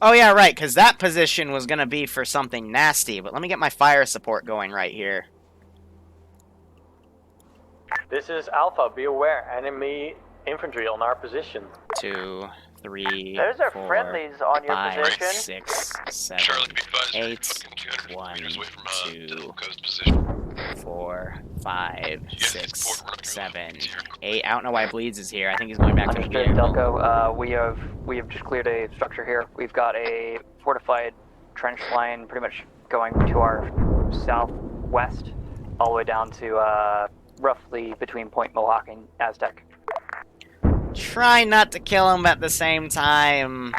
Oh, yeah, right, because that position was going to be for something nasty, but let me get my fire support going right here. This is Alpha. Be aware. Enemy infantry on our position. 2, 3, Those are 4, friendlies on your 5, position. 6, 7, Charlie, be advised, 8, 200 1, meters away from 2, Delco's position. 4, 5, Yes, 6, support, we're not gonna 7, be here. 8. I don't know why Bleeds is here. I think he's going back to the Understood, vehicle. Delco. We have just cleared a structure here. We've got a fortified trench line pretty much going to our southwest, all the way down to roughly between Point Mohawk and Aztec. Try not to kill him at the same time.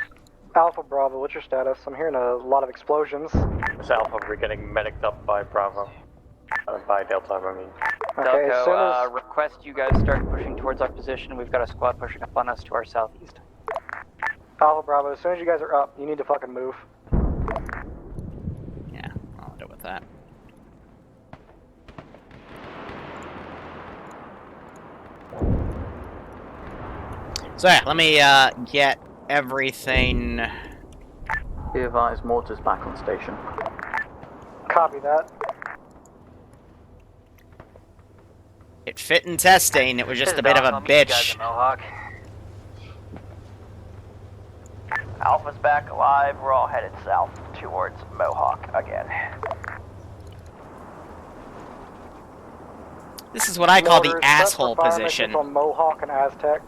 Alpha Bravo, what's your status? I'm hearing a lot of explosions. It's Alpha. We're getting medicked up by Bravo. By Delta, I mean. Okay, as soon Delco, as... request you guys start pushing towards our position. We've got a squad pushing up on us to our southeast. Alpha Bravo, as soon as you guys are up, you need to fucking move. Yeah, I'll do with that. So yeah, let me get everything. Be advised, mortars back on station. Copy that. It fit in testing, it was just a bit of a bitch. Mohawk. Alpha's back alive. We're all headed south towards Mohawk again. This is what I call the Mortars, asshole press for fire position. missions on Mohawk and Aztec.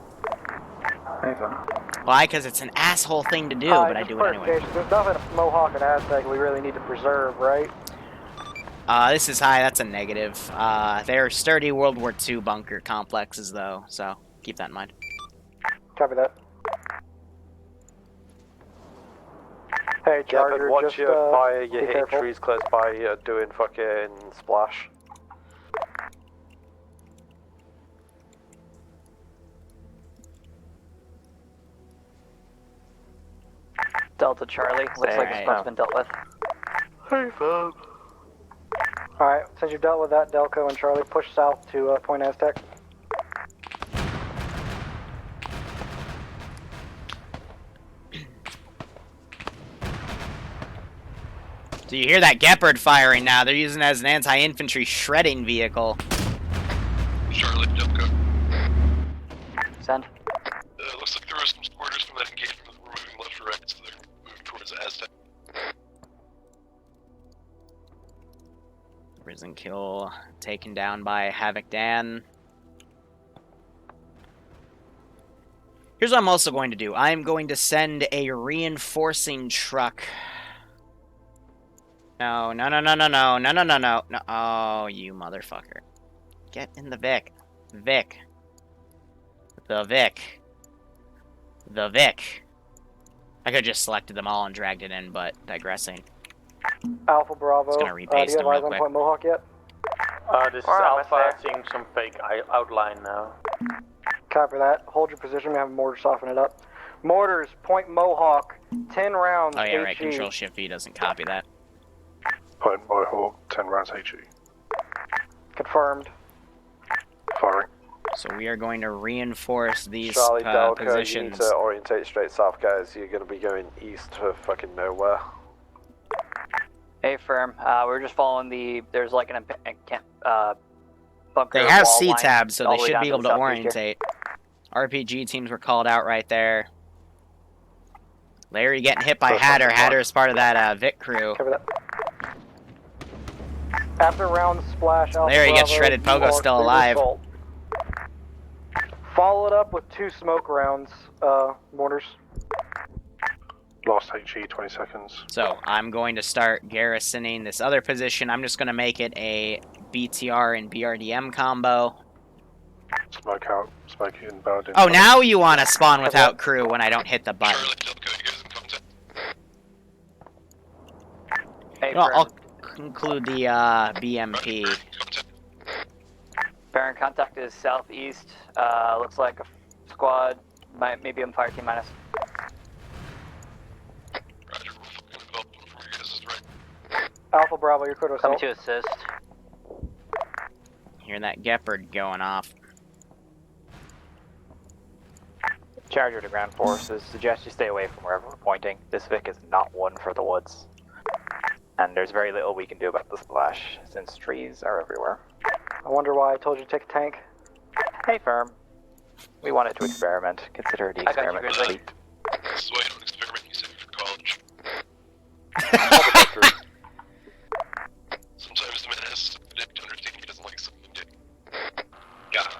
Why? Because it's an asshole thing to do, but I do it anyway. There's nothing at Mohawk and Aztec we really need to preserve, right? This is high, that's a negative. They're sturdy World War II bunker complexes, though, so keep that in mind. Copy that. Hey, Yeah, Charger, but watch just, your fire, be you're hitting careful. trees close by, you're doing fucking splash. Delta Charlie. Looks like the Alright. spot's been dealt with. Hey, fam. Alright, since you've dealt with that, Delco and Charlie, push south to Point Aztec. So you hear that Gepard firing now. They're using it as an anti-infantry shredding vehicle. Charlie, Delco. Send. Looks like there were some squirters from that engagement that were moving left or right, so they're moving towards Aztec. Prison kill taken down by Havoc Dan. Here's what I'm also going to do. I'm going to send a reinforcing truck. No, no, no, no, no, no, no, no, no, no, no. Oh, you motherfucker. Get in the Vic. Vic. The Vic. The Vic. I could have just selected them all and dragged it in, but digressing. Alpha Bravo, Just gonna do you repaste have them real eyes on quick. Point Mohawk yet? This is We're almost Alpha. there. Seeing some fake outline now. Copy that. Hold your position, we have mortars soften it up. Mortars, Point Mohawk, 10 rounds, Oh yeah, right. HE. Control Shift V doesn't copy that. Point Mohawk, 10 rounds HE. Confirmed. Firing. So we are going to reinforce these Charlie, Delco, you need positions. to orientate straight south, guys. You're going to be going east to fucking nowhere. Hey, firm. We're just following the. There's like an bunker. They have wall C line tabs, so all they the way should down be able the to southeast here. orientate. RPG teams were called out right there. Larry getting hit by First Hatter. one, Hatter is part of that Vic crew. Copy that. After round splash, Alpha Larry gets Bravo, shredded. you Pogo's are still clear to alive. assault. Follow it up with 2 smoke rounds, mortars. Lost HE, 20 seconds. So I'm going to start garrisoning this other position. I'm just going to make it a BTR and BRDM combo. Smoke out, smoke inbound. Oh, now you want to spawn without crew when I don't hit the button. Charlie, Delco, you guys in contact? Hey, Well, firm. I'll include the BMP. Contact. Bearing contact is southeast. Looks like a squad. Maybe I'm fire team minus. Roger, we're fucking developing for you guys is right. Alpha Bravo, you're clear to Coming assault. to assist. Hear that Gepard going off. Charger to ground forces. Suggest you stay away from wherever we're pointing. This Vic is not one for the woods. And there's very little we can do about the splash, since trees are everywhere. I wonder why I told you to take a tank. Hey, firm. We wanted to experiment. Consider the experiment complete. This is why you don't experiment, you save it for college. Sometimes the man has to predict to understand he doesn't like something he did. Got it.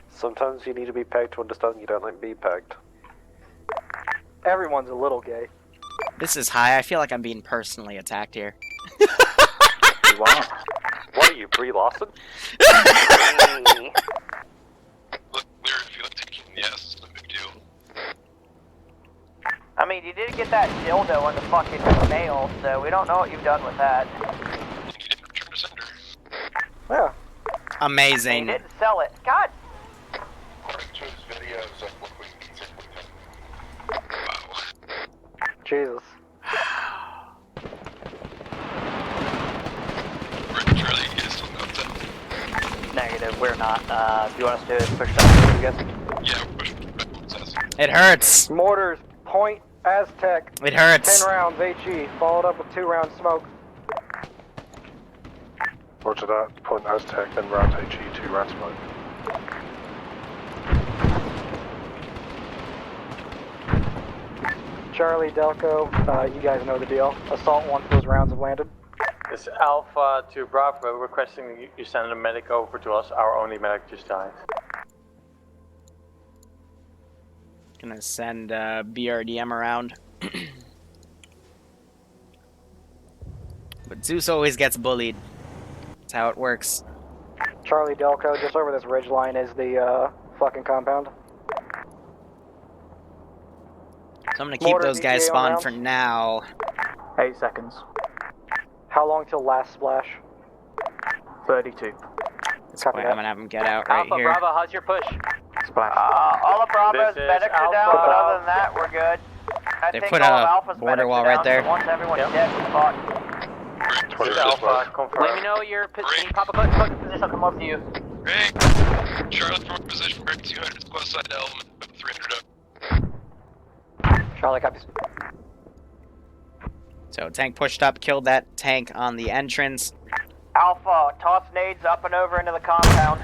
Sometimes you need to be pegged to understand you don't like be pegged. Everyone's a little gay. This is high. I feel like I'm being personally attacked here. You are. What are you, Brie Lawson? Look, Liru, if you like taking the ass, it's no big deal. I mean, you did get that dildo in the fucking mail, so we don't know what you've done with that. And you didn't return to sender. Yeah. And Amazing. you didn't sell it. God. According to his videos of what we consider with him. Wow. Jesus. Charlie, you guys still in contact? Negative, we're not. Do you want us to push that, I guess? Yeah, we're pushing back what it says. It hurts. Mortars, point Aztec. It hurts. 10 rounds HE, followed up with 2 rounds smoke. Roger that. Point Aztec, then round HE, 2 round smoke. Charlie, Delco, you guys know the deal. Assault once those rounds have landed. It's Alpha to Bravo requesting you send a medic over to us. Our only medic just died. Gonna send BRDM around. But Zeus always gets bullied. That's how it works. Charlie, Delco, just over this ridge line is the fucking compound. So I'm gonna keep Mortar those guys BTA spawned around. for now. 8 seconds. How long till last splash? 32. This Copy way, that. I'm gonna have them get out right Alpha here. Bravo, how's your push? Splash. All of Bravo's This is medics are down, Alpha. but other than that, we're good. I They think put all a of Alpha's border medics wall are right down, there. so once everyone's Yep. dead, we're fucked. This is Alpha, Let me confirmed. know your position. You pop a quick position, I'll come up to you. Hey! Charlotte from position, break 200, squad side element, 300 up. Charlie copies. So tank pushed up, killed that tank on the entrance. Alpha, toss nades up and over into the compound.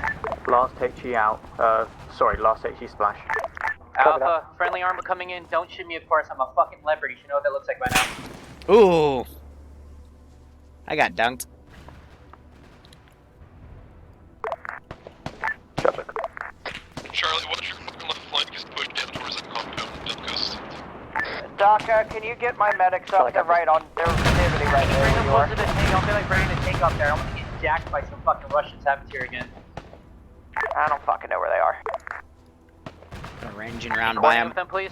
Last HE out. Last HE splash. Alpha, friendly Arma coming in. Don't shoot me, of course. I'm a fucking leopard. You should know what that looks like by now. Ooh. I got dunked. Charlie, watch your fucking left flank, just push down towards that compound, Delcos. Doc, can you get my medics up there right on their vicinity right there? Bring them close to the tank. Don't feel like bringing the tank up there. I'm gonna get jacked by some fucking Russian saboteurs here again. I don't fucking know where they are. Ranging around by Coordinate him. with them, please.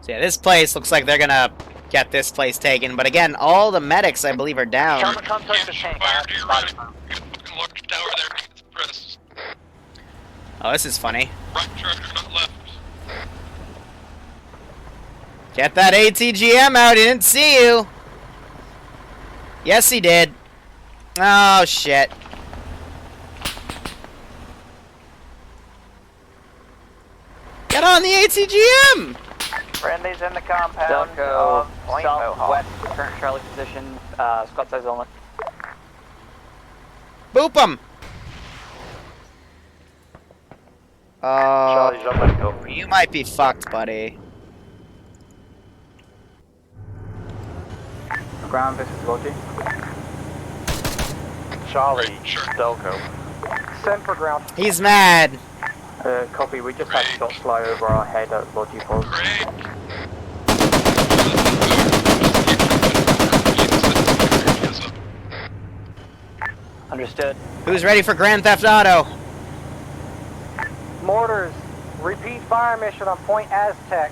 So yeah, this place looks like they're gonna get this place taken. But again, all the medics, I believe, are down. Tell them to come towards the tank. Fire to your right. You got a fucking large tower there, make it suppressed. Oh, this is funny. Right charger, not left. Get that ATGM out, he didn't see you. Yes, he did. Oh, shit. Get on the ATGM! Friendly's in the compound. Delco, Point Mohawk. southwest, current Charlie position, squad size only. Boop him! Charlie, jump and go. You might be fucked, buddy. Ground visibility. Charlie, Sure. Delco. Send for ground. He's mad. Copy, we just had shots fly over our head at Lodgy Falls. Great. Understood. Who's ready for Grand Theft Auto? Mortars, repeat fire mission on Point Aztec.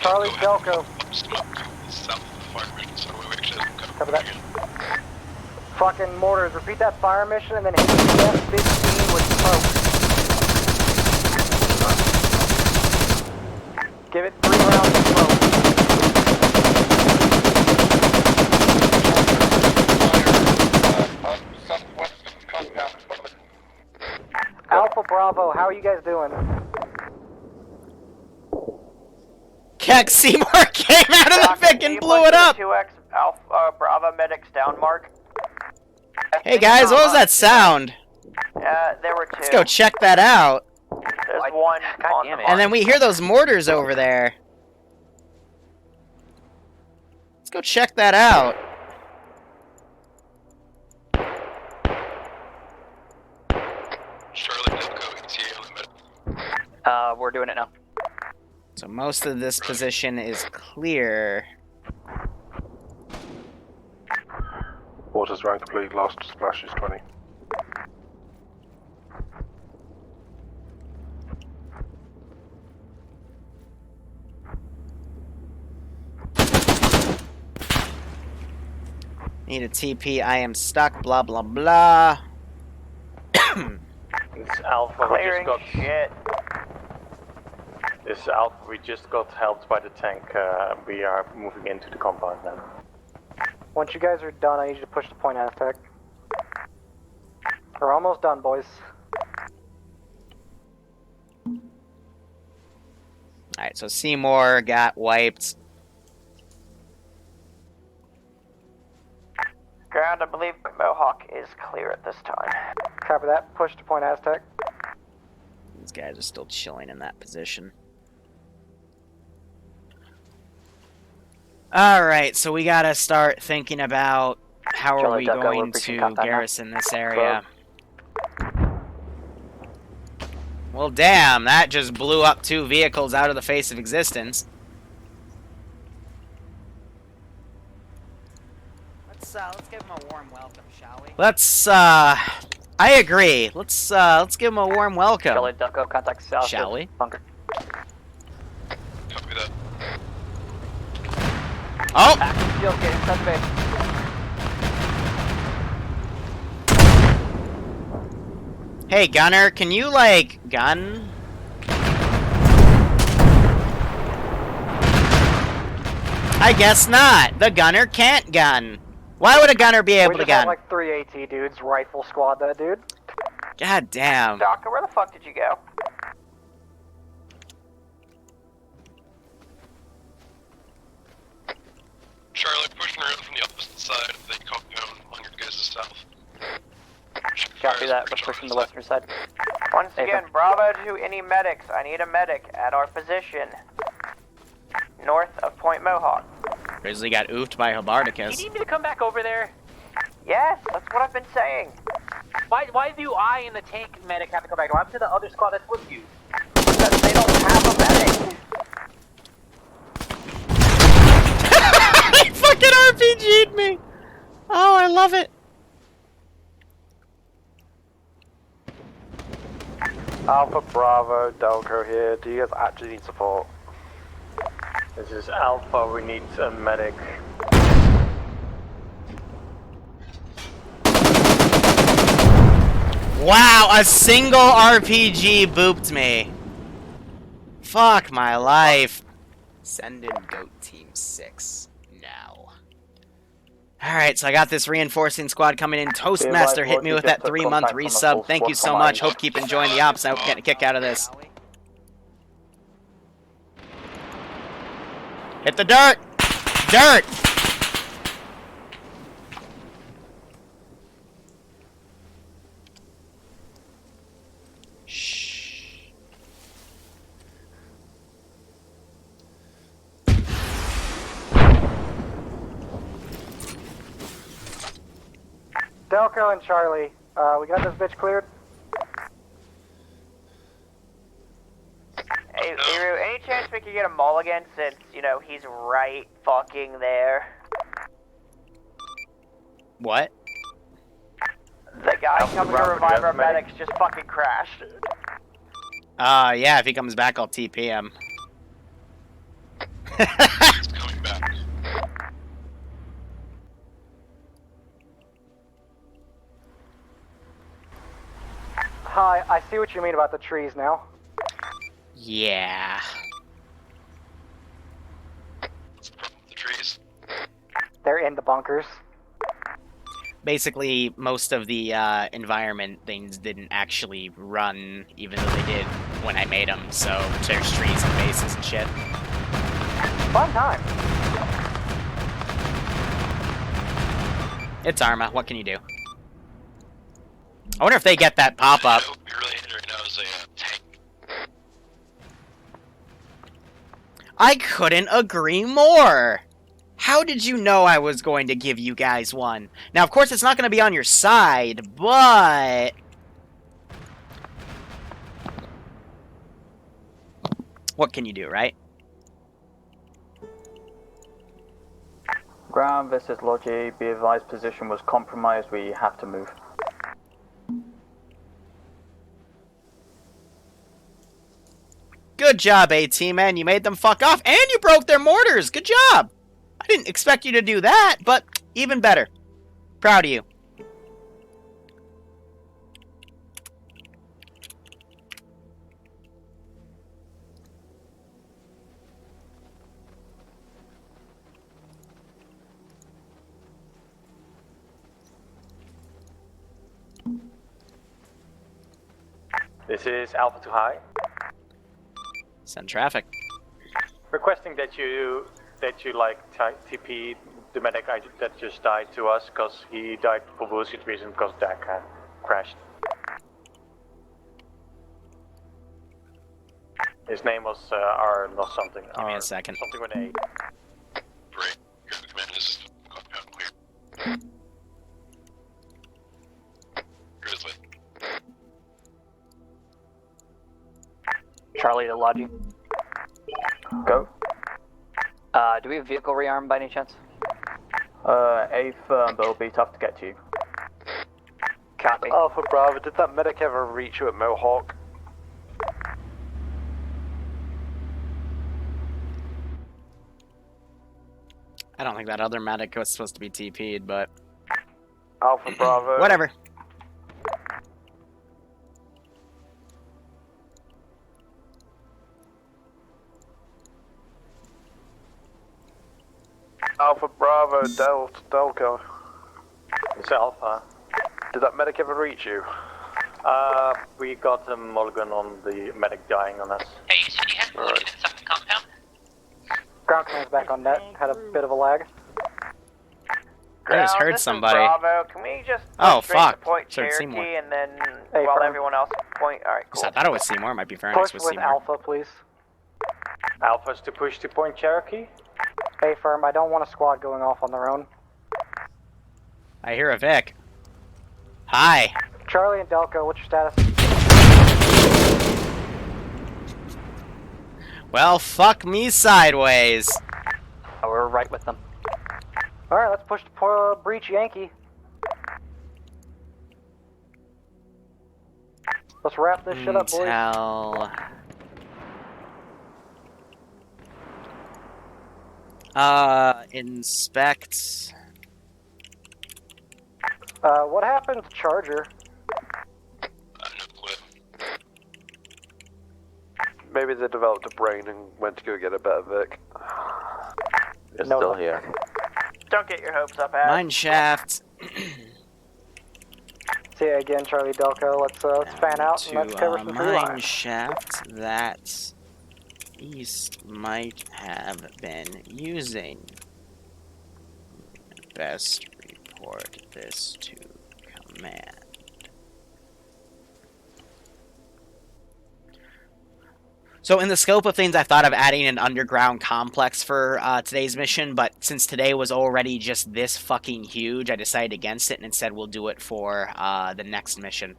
Charlie, Delco. South of the fire mission, so we actually have to Cover that. Fucking mortars, repeat that fire mission and then hit the F-15 with smoke. Give it 3 rounds of smoke. Alpha Alpha Bravo, how are you guys doing? Keck Seymour came out of the Vic and blew it up! 2X Alpha Bravo medics down, Mark. Hey guys, what was that sound? There were 2. Let's go check that out. There's one on damn the it. And then we hear those mortars over there. Let's go check that out. Charlotte, Delco, ETA on the med. We're doing it now. So most of this position is clear. Waters round complete, last splash is 20. Need a TP, I am stuck, blah blah blah. It's Alpha, clearing shit. This is Alpha, we just got helped by the tank. We are moving into the compound now. Once you guys are done, I need you to push the point Aztec. We're almost done, boys. Alright, so Seymour got wiped. Ground, I believe Mohawk is clear at this time. Copy that. Push to point Aztec. These guys are still chilling in that position. Alright, so we gotta start thinking about how are Charlie we Ducko, going we're breaching to contact now. garrison this area. Well, damn, that just blew up 2 vehicles out of the face of existence. Let's give him a warm welcome, shall we? I agree. Let's give him a warm welcome. Charlie Ducko, contact south. Shall of we? Bunker. Copy that. Oh! Active field getting touch base. Hey, gunner, can you, like, gun? I guess not. The gunner can't gun. Why would a gunner be able We to just had gun? like 3 AT dudes, rifle squad that dude. God damn. Doctor, where the fuck did you go? Charlotte, pushing around from the opposite side of the compound on your guys' south. Copy that. We're pushing the western side. Once Hey, again, Bravo to any medics. I need a medic at our position. North of Point Mohawk. Grizzly got oofed by Hobardicus. You need me to come back over there? Yes, that's what I've been saying. Why do I and the tank medic have to come back? I'm to the other squad that's with you. Because they don't have a medic. He fucking RPG'd me! Oh, I love it. Alpha Bravo, Delco here. Do you guys actually need support? This is Alpha, we need a medic. Wow, a single RPG booped me. Fuck my life. Send in Goat Team 6 now. Alright, so I got this reinforcing squad coming in. Toastmaster hit me with that 3-month resub. Thank you so much. Hope keep enjoying the ops. I hope getting a kick out of this. Hit the dirt! Dirt! Shh. Delco and Charlie, we got this bitch cleared. Hey, Liru, any chance we could get a mulligan since, you know, he's right fucking there? What? The guy coming to revive our medics just fucking crashed. Yeah, if he comes back, I'll TP him. He's coming back. Hi, I see what you mean about the trees now. Yeah. What's the problem with the trees? They're in the bunkers. basically most of the environment things didn't actually run, even though they did when I made them. So there's trees and bases and shit. Fun time. It's Arma. What can you do? I wonder if they get that pop-up. What we really need right now is a tank. I couldn't agree more! How did you know I was going to give you guys one? Now, of course, it's not going to be on your side, but... what can you do, right? Ground, this is Logi. Be advised, position was compromised. We have to move. Good job, AT-Man. You made them fuck off, and you broke their mortars. Good job. I didn't expect you to do that, but even better. Proud of you. This is Alpha to High. Send traffic. Requesting that you like TP the medic that just died to us, because he died for bullshit reason because deck had crashed. His name was R not something. Give me a second. Something with A. Great. Here's the command. This is compound clear. Here this way. Charlie to Logi. Go. Do we have vehicle rearm by any chance? A firm, but it'll be tough to get to you. Copy. Alpha Bravo, did that medic ever reach you at Mohawk? I don't think that other medic was supposed to be TP'd, but... Alpha Bravo. whatever. Alpha Bravo, Delco. It's Alpha. Did that medic ever reach you? We got a mulligan on the medic dying on us. Hey, you said you had loaded inside the compound? Ground command's back on net. Had a bit of a lag. I just Ground, heard this is somebody. Bravo. Can we just Oh, straight to fuck. Point Should've Cherokee seen more. and then Hey, while firm. everyone else point? All right, cool. I thought it was Seymour. It might be Furnace Push with with Seymour. Alpha, please. Alpha's to push to Point Cherokee. Hey, firm, I don't want a squad going off on their own. I hear a Vic. Hi. Charlie and Delco, what's your status? Well, fuck me sideways. We're right with them. Alright, let's push to breach Yankee. Let's wrap this shit up, boys. Intel. Inspect. What happened to Charger? No clue. Maybe they developed a brain and went to go get a better Vic. It's No. still here. Don't get your hopes up, Ad. Mine shaft. See you again, Charlie Delco. Let's fan out and let's cover some tree mine lines. shaft that East might have been using. Best report this to command. So in the scope of things, I thought of adding an underground complex for today's mission, but since today was already just this fucking huge, I decided against it, and instead we'll do it for the next mission.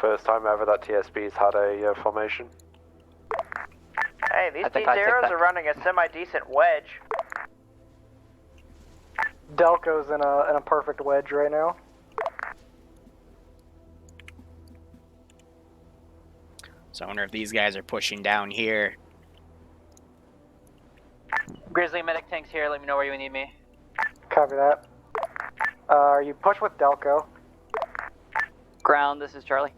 First time ever that TSB's had a formation. Hey, these I think I take T-Zeros that. are running a semi-decent wedge. Delco's in a perfect wedge right now. So I wonder if these guys are pushing down here. Grizzly medic tanks here. Let me know where you need me. Copy that. You push with Delco. Ground, this is Charlie.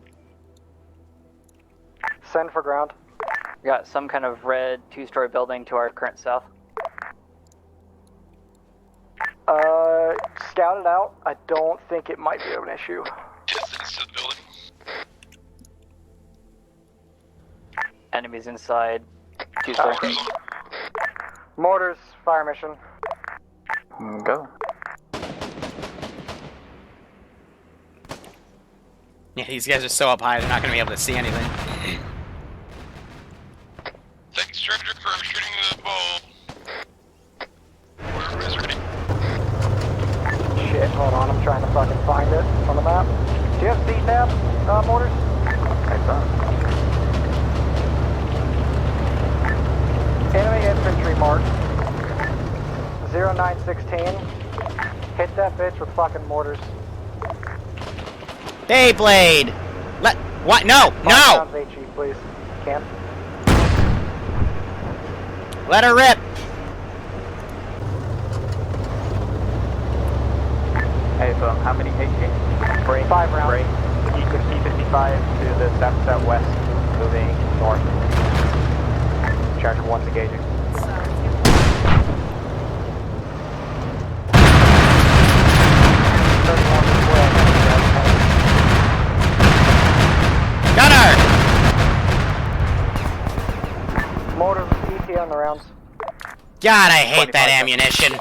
Send for ground. We got some kind of red two-story building to our current south. Scout it out. I don't think it might be an issue. Distance to the building. Enemies inside. Tuesday. Mortars, fire mission. Go. Yeah, these guys are so up high, they're not going to be able to see anything. Thanks, Stranger, for shooting the ball. Everybody's ready. Shit, hold on, I'm trying to fucking find it on the map. Do you have C-tab, Mortars? Enemy infantry marked. 0916. Hit that bitch with fucking mortars. Beyblade! What? No! No! HE, please. Can. Let her rip! Hey, so how many HE? Break. 5 rounds. Break. T55 to the southwest, moving north. Charger 1's engaging. Gunner! Mortars with ET on the rounds. God, I hate that ammunition.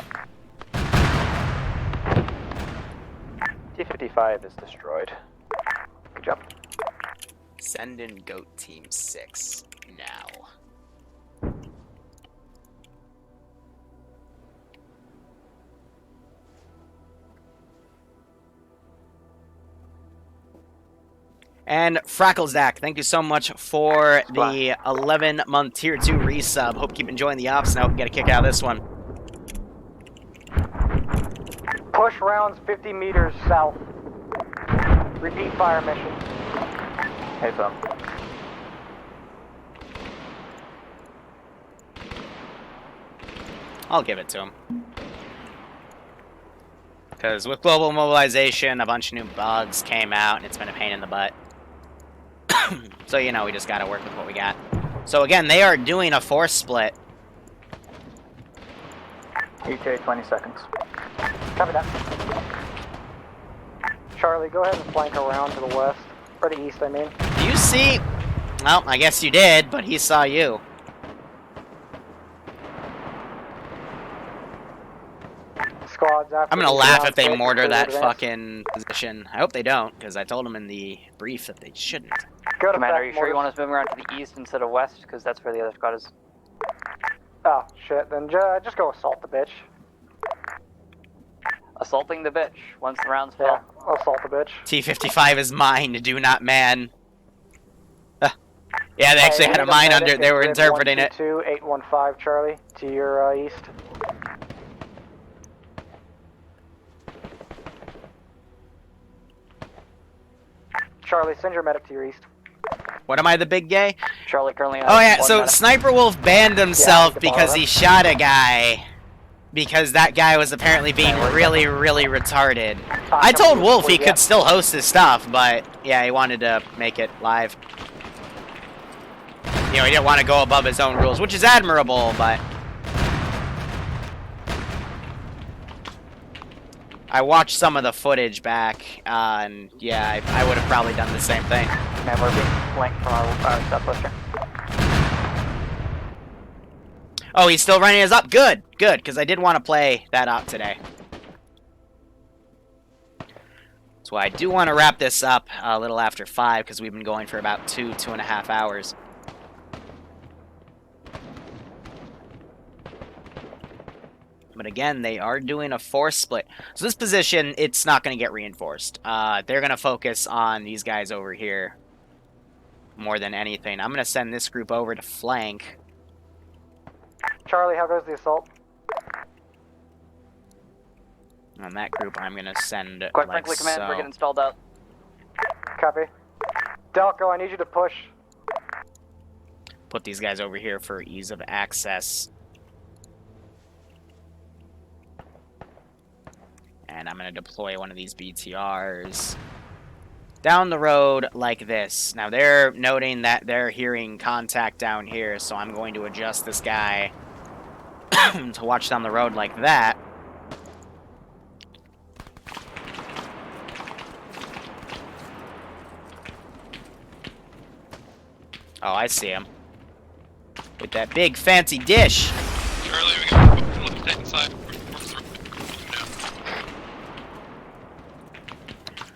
T55 is destroyed. Good job. Send in Goat Team 6 now. And Fracklesdack, thank you so much for the 11-month Tier 2 resub. Hope you keep enjoying the ops and I hope you get a kick out of this one. Push rounds 50 meters south. Repeat fire mission. Hey, Phil. I'll give it to him. Because with global mobilization, a bunch of new bugs came out, and it's been a pain in the butt. So, you know, we just gotta work with what we got. So, again, they are doing a force split. ETA 20 seconds. Copy that. Charlie, go ahead and flank around to the west. Or the east, I mean. Do you see... Well, I guess you did, but he saw you. Squads after I'm gonna the laugh round if they six, mortar clear that advance. fucking position. I hope they don't, because I told them in the brief that they shouldn't. Go to Commander, back, are you sure you mortars. want us moving around to the east instead of west? Because that's where the other squad is. Oh, shit. Then just go assault the bitch. Assaulting the bitch once the rounds fail. Yeah, assault the bitch. T-55 is mine, do not man. Yeah, they actually had a mine medic under, they were at interpreting it. 122-815, Charlie, to your east. Charlie, send your medic to your east. What am I, the big gay? Charlie currently has Oh yeah, one so medic. Sniper Wolf banned himself Yeah, because he shot a guy. Because that guy was apparently being really, really retarded. I told Wolf he could still host his stuff, but yeah, he wanted to make it live. You know, he didn't want to go above his own rules, which is admirable, but... I watched some of the footage back, and yeah, I would have probably done the same thing. Man, we're being flanked from our southwestern. Oh, he's still running his up? Good, good, because I did want to play that up today. So I do want to wrap this up a little after 5, because we've been going for about 2.5 hours. But again, they are doing a force split. So this position, it's not going to get reinforced. They're going to focus on these guys over here more than anything. I'm going to send this group over to flank. Charlie, how goes the assault? On that group, I'm going to send Quite like frankly, Command, so. we're getting stalled out. Copy. Delco, I need you to push. Put these guys over here for ease of access. And I'm going to deploy one of these BTRs down the road like this. Now, they're noting that they're hearing contact down here, so I'm going to adjust this guy to watch down the road like that. Oh, I see him. With that big fancy dish. Charlie, we got to stay inside.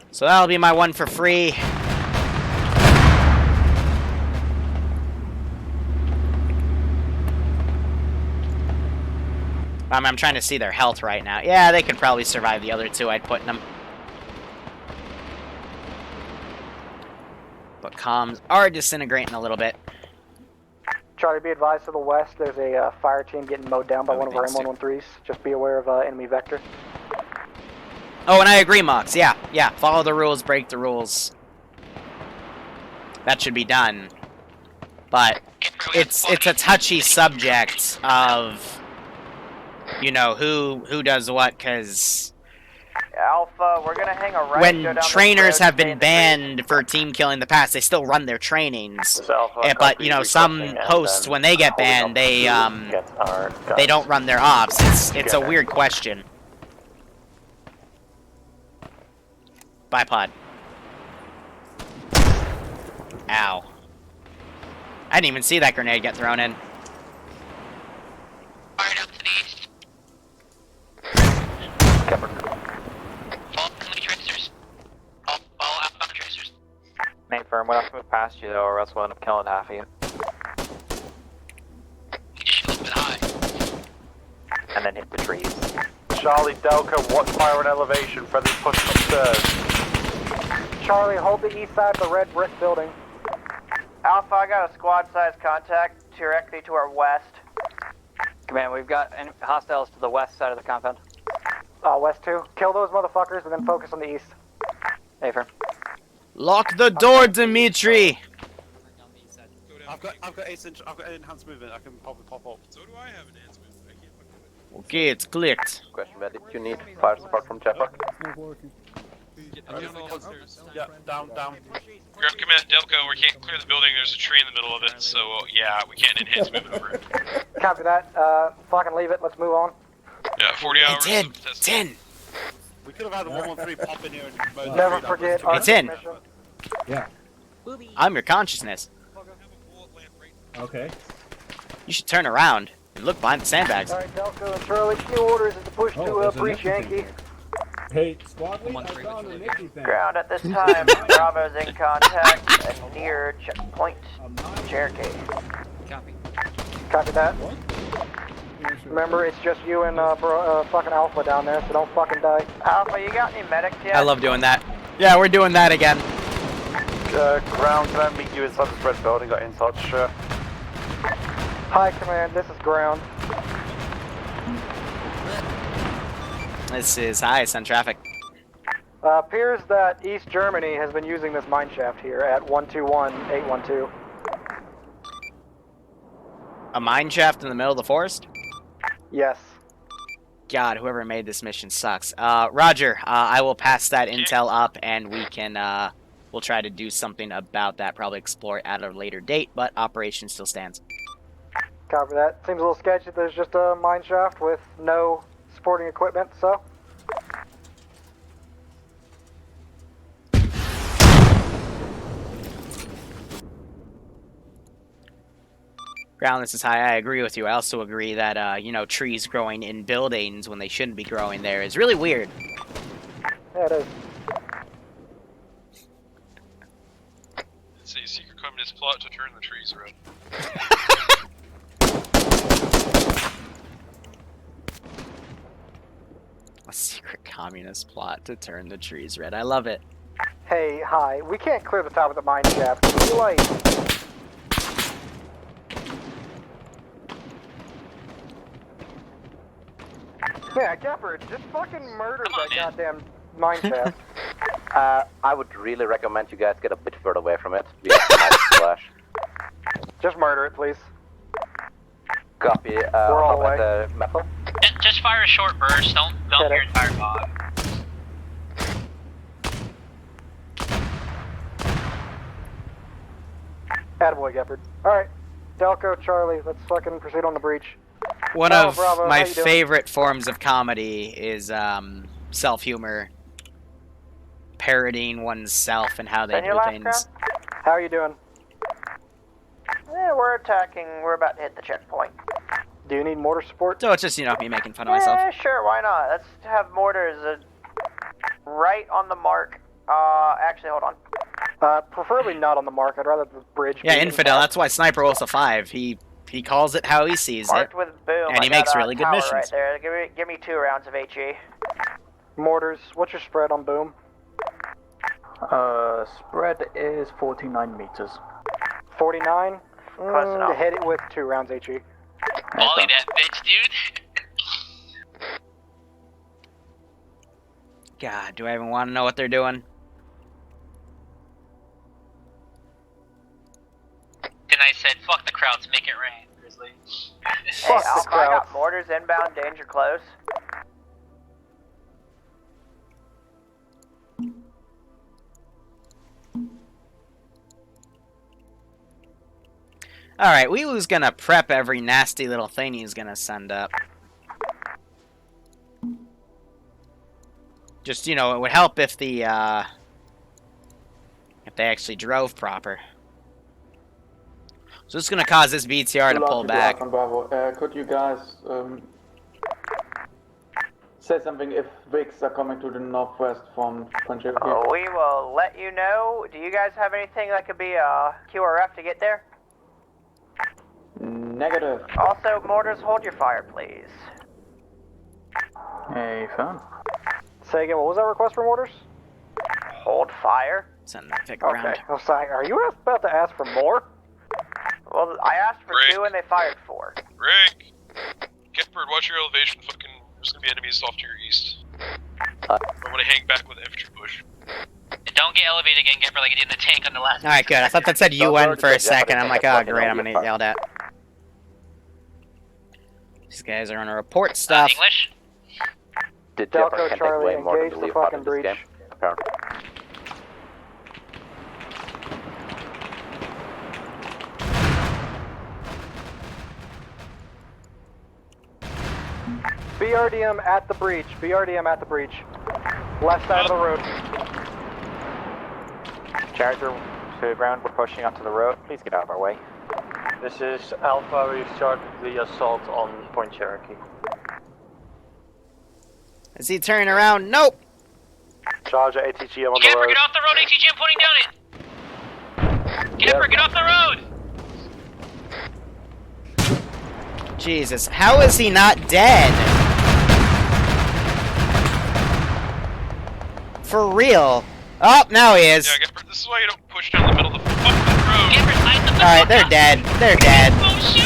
So that'll be my one for free. I'm trying to see their health right now. Yeah, they could probably survive the other two I'd put in them. But comms are disintegrating a little bit. Charlie, be advised to the west, there's a fire team getting mowed down by one of our M113s. Just be aware of enemy vector. Oh, and I agree, Mox. Yeah, yeah. Follow the rules, break the rules. That should be done. But it's a touchy subject of, you know, who does what, because Alpha, we're gonna hang a right. when trainers have been banned for team killing in the past, they still run their trainings. But you know, some hosts, when they get banned, they don't run their ops. It's a weird question. Bipod. Ow. I didn't even see that grenade get thrown in. Fired up to the east. Follow the tracers. Follow outbound tracers. Nate firm, we'll have to move past you though, or else we'll end up killing half of you. You just shoot a little bit high. And then hit the trees. Charlie, Delco, watch fire and elevation. Friendly push upstairs. Charlie, hold the east side of the red brick building. Alpha, I got a squad-sized contact directly to our west. Command, we've got hostiles to the west side of the compound. West 2. Kill those motherfuckers and then focus on the east. Affirm. Lock the door, Dimitri! I've got enhanced movement. I can probably pop up. So do I have enhanced movement. I can't fucking do it. Okay, it's clicked. Question, Matt, did you need fire support from Jetpack? Yeah, down. Grab command, Delco, we can't clear the building, there's a tree in the middle of it, so yeah, we can't enhance movement over it. Copy that. Fucking leave it. Let's move on. Yeah, 40 hours. It's in. We could have had the 113 pop in here and Never forget our It's in. mission. Yeah. I'm your consciousness. Okay. You should turn around and look behind the sandbags. Alright, Delco and Charlie, new orders is to push to there's a breach Nicky Yankee. thing. Hey, squad lead, I found a Nicky thing. Ground at this time. Bravo's in contact and near checkpoint Cherokee. Copy. Copy that. Remember, it's just you and fucking Alpha down there, so don't fucking die. Alpha, you got any medics yet? I love doing that. Yeah, we're doing that again. Ground, can I meet you inside the red building? Got in touch. Hi, Command. This is Ground. This is high on traffic. Appears that East Germany has been using this mine shaft here at 121-812. A mine shaft in the middle of the forest? Yes. God, whoever made this mission sucks. Roger, I will pass that intel up and we can, we'll try to do something about that, probably explore it at a later date, but operation still stands. Copy that. Seems a little sketchy. There's just a mine shaft with no supporting equipment, so. Ground, this is high. I agree with you. I also agree that, you know, trees growing in buildings when they shouldn't be growing there is really weird. Yeah, it is. It's a secret communist plot to turn the trees red. A secret communist plot to turn the trees red. I love it. Hey, hi. We can't clear the top of the mine shaft. It's too late. Yeah, Gepard, just fucking murder that goddamn mine shaft. I would really recommend you guys get a bit further away from it. We have some splash. Just murder it, please. Copy. We're all at the metal. Just fire a short burst, don't Hit your it. entire pod. Attaboy, Gepard. Alright. Delco, Charlie, let's fucking proceed on the breach. One Oh, of Bravo, my how you doing? favorite forms of comedy is self-humor, parodying oneself and how they Been do your last things. ground? How are you doing? We're attacking. We're about to hit the checkpoint. Do you need mortar support? So it's just, you know, me making fun of myself. Sure, why not? Let's have mortars right on the mark. Actually, hold on. Preferably not on the mark. I'd rather the bridge. Yeah, be Infidel, intact. that's why Sniper rolls a 5. He calls it how he sees Marked it. with boom. And he I got makes a really good tower missions. Right there. Give me 2 rounds of HE. Mortars. What's your spread on boom? Spread is 49 meters. 49. Close enough. Hit it with 2 rounds HE. Volley that bitch, dude. God, do I even want to know what they're doing? And I said, fuck the crowds, make it rain, Grizzly. Hey, Alpha, I got mortars inbound, danger close. Alright, Weelu's gonna prep every nasty little thing he's gonna send up. Just, you know, it would help if the, if they actually drove proper. So it's gonna cause this BTR to pull back. Could you guys say something if Vicks are coming to the northwest from Cherokee? We will let you know. Do you guys have anything that could be QRF to get there? Negative. Also, mortars, hold your fire, please. Hey, phone. Say again, what was that request for mortars? Hold fire. Send that pick around. Okay. I was like, are you about to ask for more? Well, I asked for 2 and they fired 4. Rick! Gifford, watch your elevation. Fucking, there's gonna be enemies off to your east. I'm gonna hang back with infantry push. Don't get elevated again, Gipper, like you did in the tank on the last. Alright, good. I thought that said UN for a second. I'm like, oh, great, I'm gonna get yelled at. These guys are gonna report stuff. English? Did Delco Charlie, engage the fucking breach. Apparently. BRDM at the breach. BRDM at the breach. Left side of the road. Charger to the ground. We're pushing up to the road. Please get out of our way. This is Alpha. We've started the assault on Point Cherokee. Is he turning around? Nope! Charger ATGM on the Gipper, road. get off the road, ATG, I'm putting down it! Gipper, get off the road! Jesus, how is he not dead? For real? Oh, now he is. Yeah, Gipper, this is why you don't push down the middle of the fucking road. Gipper, slide the Alright, they're dead. They're dead. Oh, shoot!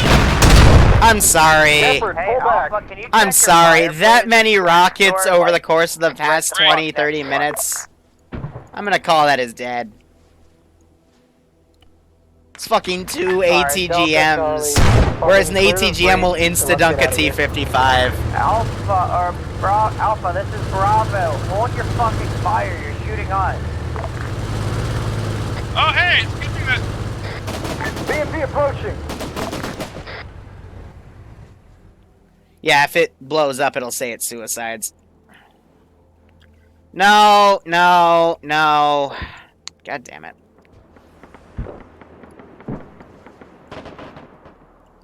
I'm sorry. Hey, Alpha, can you I'm check sorry. your fire, That please? many rockets Or, over like, the course of the past red 20, rock 30 next minutes. I'm gonna call that as dead. It's fucking 2 ATGMs. Whereas an ATGM will insta-dunk a T-55. Alpha, Alpha, this is Bravo. Hold your fucking fire. You're shooting us. Oh, hey, it's good thing that... BMP approaching. Yeah, if it blows up, it'll say it's suicides. No, no, no. God damn it.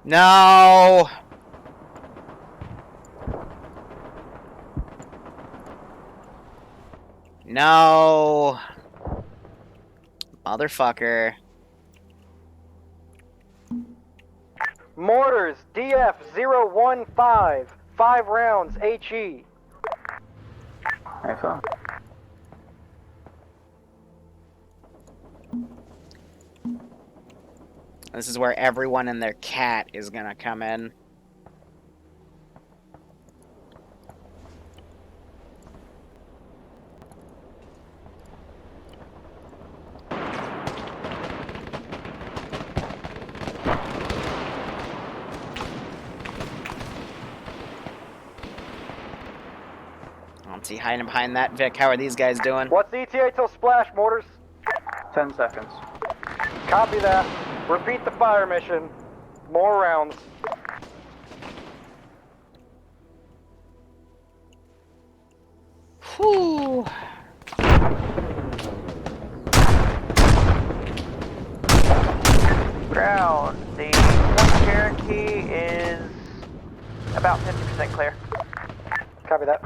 No. No. Motherfucker. Mortars, DF 015. 5 rounds, HE. Hey, phone. This is where everyone and their cat is gonna come in. I don't see hiding behind that. Vic, how are these guys doing? What's ETA till splash, mortars? 10 seconds. Copy that. Repeat the fire mission. More rounds. Whew. Ground About 50% clear. Copy that.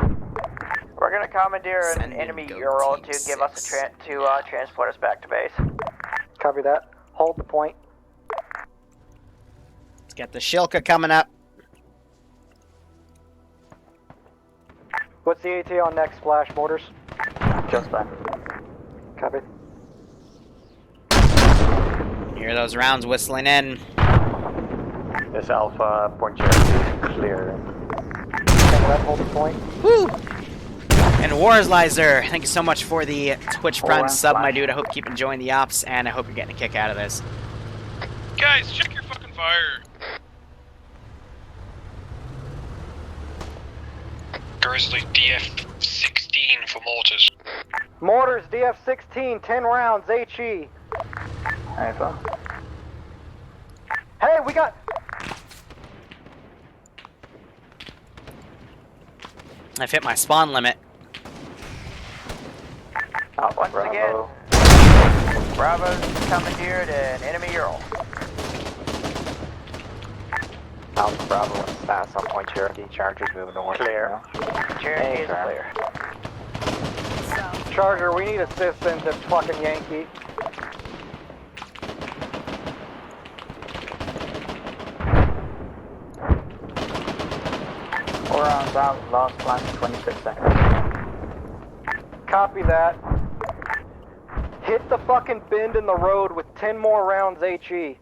We're gonna commandeer an Send in enemy Goat Ural Team to give us a 6. transport us back to base. Copy that. Hold the point. Let's get the Shilka coming up. What's the AT on next splash, mortars? Just that. Copy. Hear those rounds whistling in. This Alpha, Point Cherokee, clear. Copy that. Hold the point. Woo! And Warslizer, thank you so much for the Twitch Prime sub, my dude. I hope you keep enjoying the ops, and I hope you're getting a kick out of this. Guys, check your fucking fire. Grizzly DF-16 for mortars. Mortars, DF-16, 10 rounds, HE. Alpha. Hey, we got... I've hit my spawn limit. Once again, Bravo's commandeered an enemy Ural. Alpha Bravo and fast on Point Cherokee. Chargers moving north. Clear. Cherokee is clear. Charger, we need assistance at fucking Yankee. We're on south, last plan in 26 seconds. Copy that. Hit the fucking bend in the road with 10 more rounds HE.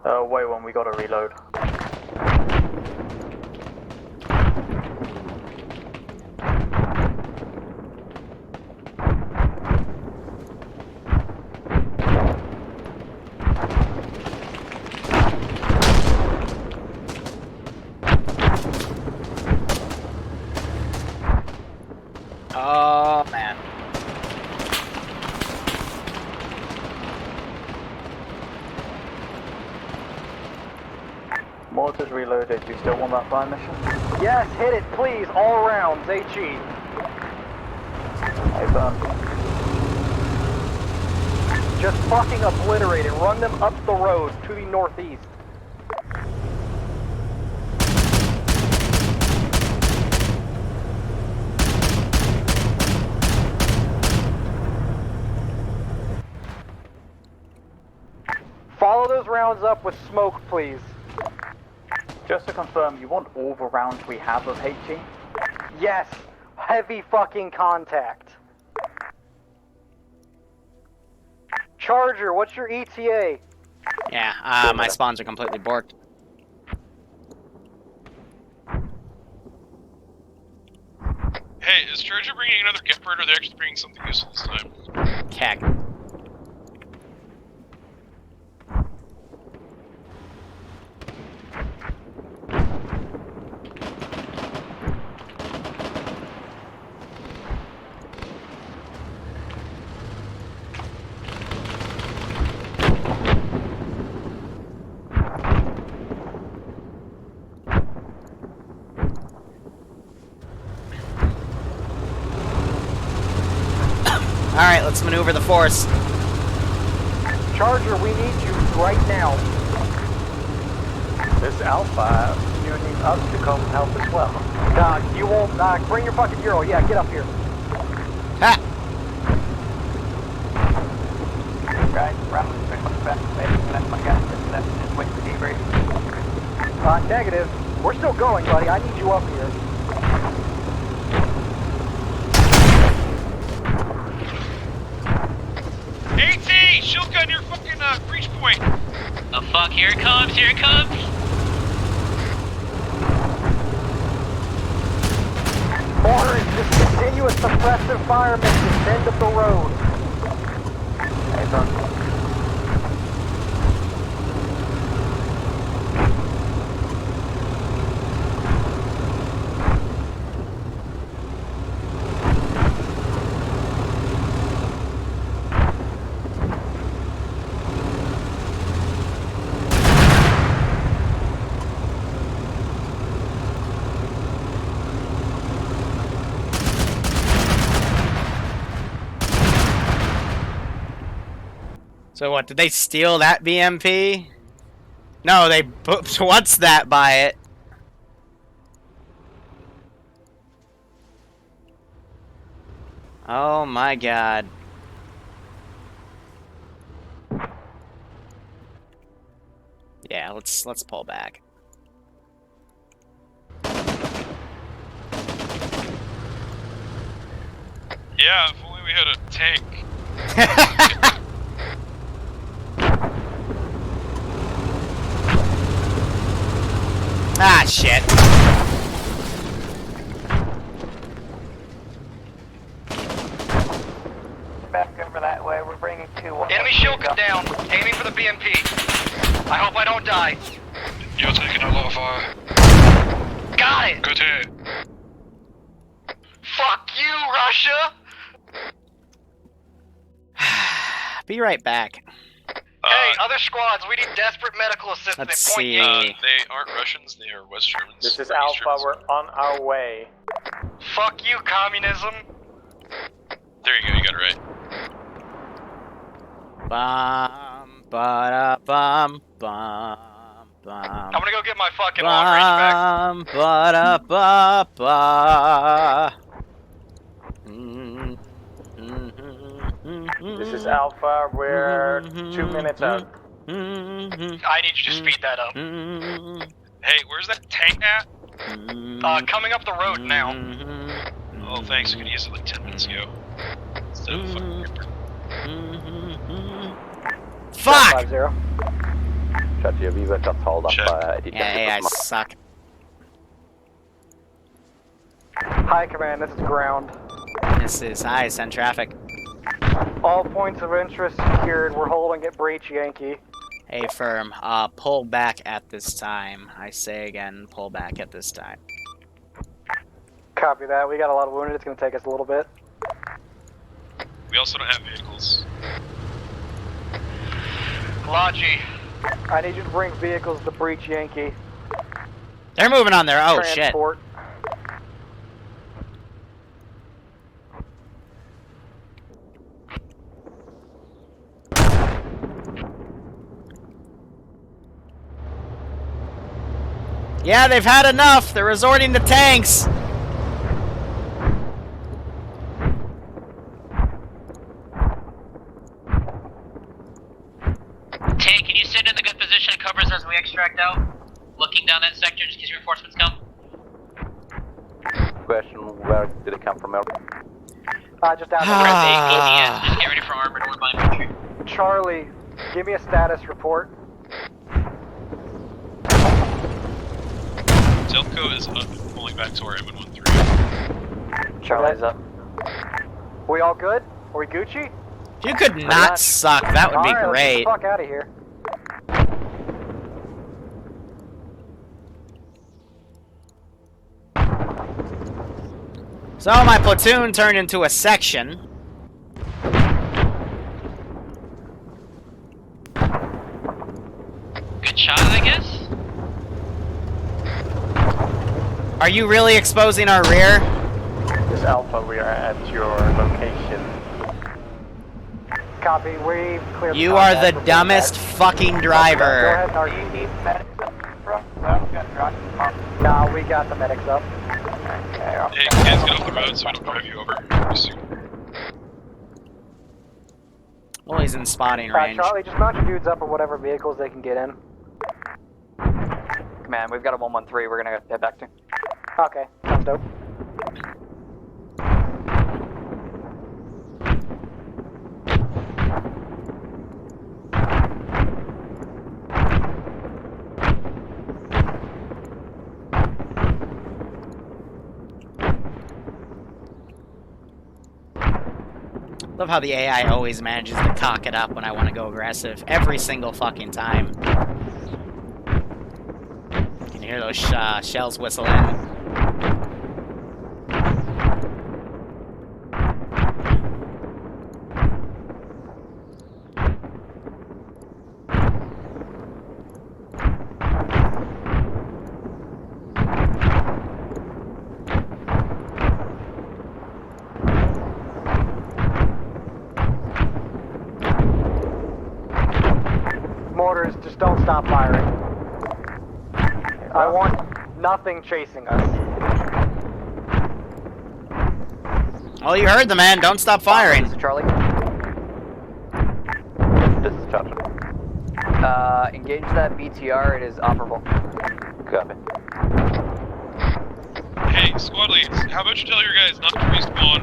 Wait one, we gotta reload. Oh, man. Mortars reloaded. Do you still want that fire mission? Yes, hit it, please. All rounds, HE. Over. Just fucking obliterate it. Run them up the road to the northeast. Follow those rounds up with smoke, please. Just to confirm, you want all the rounds we have of HE? Yes, heavy fucking contact. Charger, what's your ETA? Yeah, my spawns are completely borked. Hey, is Charger bringing another gift bird, or are they actually bringing something useful this time? Heck. Alright, let's maneuver the force. Charger, we need you right now. This Alpha, you need us to come help as well. You won't, bring your fucking Euro. Yeah, get up here. Ha! Right, Bravo's back to base. That's my guy. Just wait for debrief. Negative. We're still going, buddy. I need you up here. AT! Shilka on your fucking breach point! Oh fuck, here it comes, here it comes! Mortar is just continuous suppressive fire mission, end of the road. Hey, son. So what, did they steal that BMP? No, they what's that by it? Oh my god. Yeah, let's pull back. Yeah, if only we had a tank. Ah, shit. Back over that way. We're bringing 2-1. Enemy shield down. Aiming for the BMP. I hope I don't die. You're taking a lot of fire. Got it. Good hit. Fuck you, Russia. Be right back. Hey, other squads, we need desperate medical assistance. Let's Point see. Yankee. They aren't Russians, they are West Germans. This is or East Alpha, Germans. we're on our way. Fuck you, communism. There you go, you got it right. Bum, ba bum, bum, bum. I'm gonna go get my fucking long range back. Ba ba ba. This is Alpha, we're 2 minutes out. I need you to speed that up. Hey, where's that tank at? Coming up the road now. Oh, thanks, I could use it like 10 minutes ago. Instead of a fucking Reaper. Fuck! 5-0. Shut your Viva, just hold up. Yeah, I suck. Hi, Command, this is ground. This is high, send traffic. All points of interest secured. We're holding at Breach Yankee. Hey, firm, pull back at this time. I say again, pull back at this time. Copy that. We got a lot of wounded. It's going to take us a little bit. We also don't have vehicles. Logi, I need you to bring vehicles to Breach Yankee. They're moving on there. Oh, Transport. shit. Yeah, they've had enough. They're resorting to tanks. Tank, can you sit in the good position and cover us as we extract out? Looking down that sector just in case reinforcements come. Question, where did it come from? Just down ADS, just get ready for armored or by infantry. Charlie, give me a status report. Zelko is pulling back to our M13. Charlie's up. We all good? Are we Gucci? If you could not suck, that would be Alright, great. let's get the fuck out of here. So my platoon turned into a section. Good shot, I guess? Are you really exposing our rear? This is Alpha, we are at your location. Copy, we cleared. You are the dumbest fucking driver. Go ahead, do you need medics up, bro? No, we got the medics up. Hey, guys, get off the road so we don't drive you over. Well, he's in spotting range. Charlie, just mount your dudes up in whatever vehicles they can get in. Command, we've got a 113 we're gonna head back to. Okay, sounds dope. Love how the AI always manages to cock it up when I want to go aggressive. Every single fucking time. You can hear those shells whistling. Mortars, just don't stop firing. I want nothing chasing us. Oh, you heard the man. Don't stop firing. This is Charlie. This is Charlie. Engage that BTR. It is operable. Copy. Hey, squad leads, how about you tell your guys not to respawn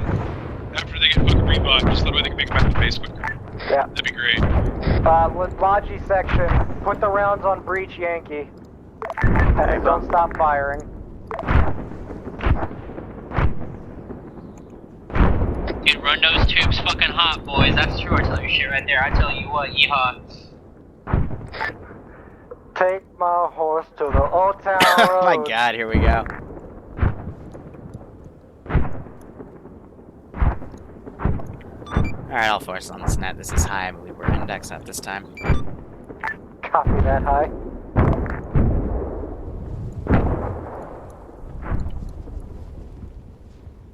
after they get fucking revived, just that way they can make it back to base quicker. Yeah. That'd be great. Logi section, put the rounds on breach Yankee. And don't stop firing. Dude, run those tubes fucking hot, boys. That's true. I tell you shit right there. I tell you what, yeehaw. Take my horse to the old town road. Oh my god, here we go. Alright, I'll force on this net. This is high. I believe we're index at this time. Copy that, high.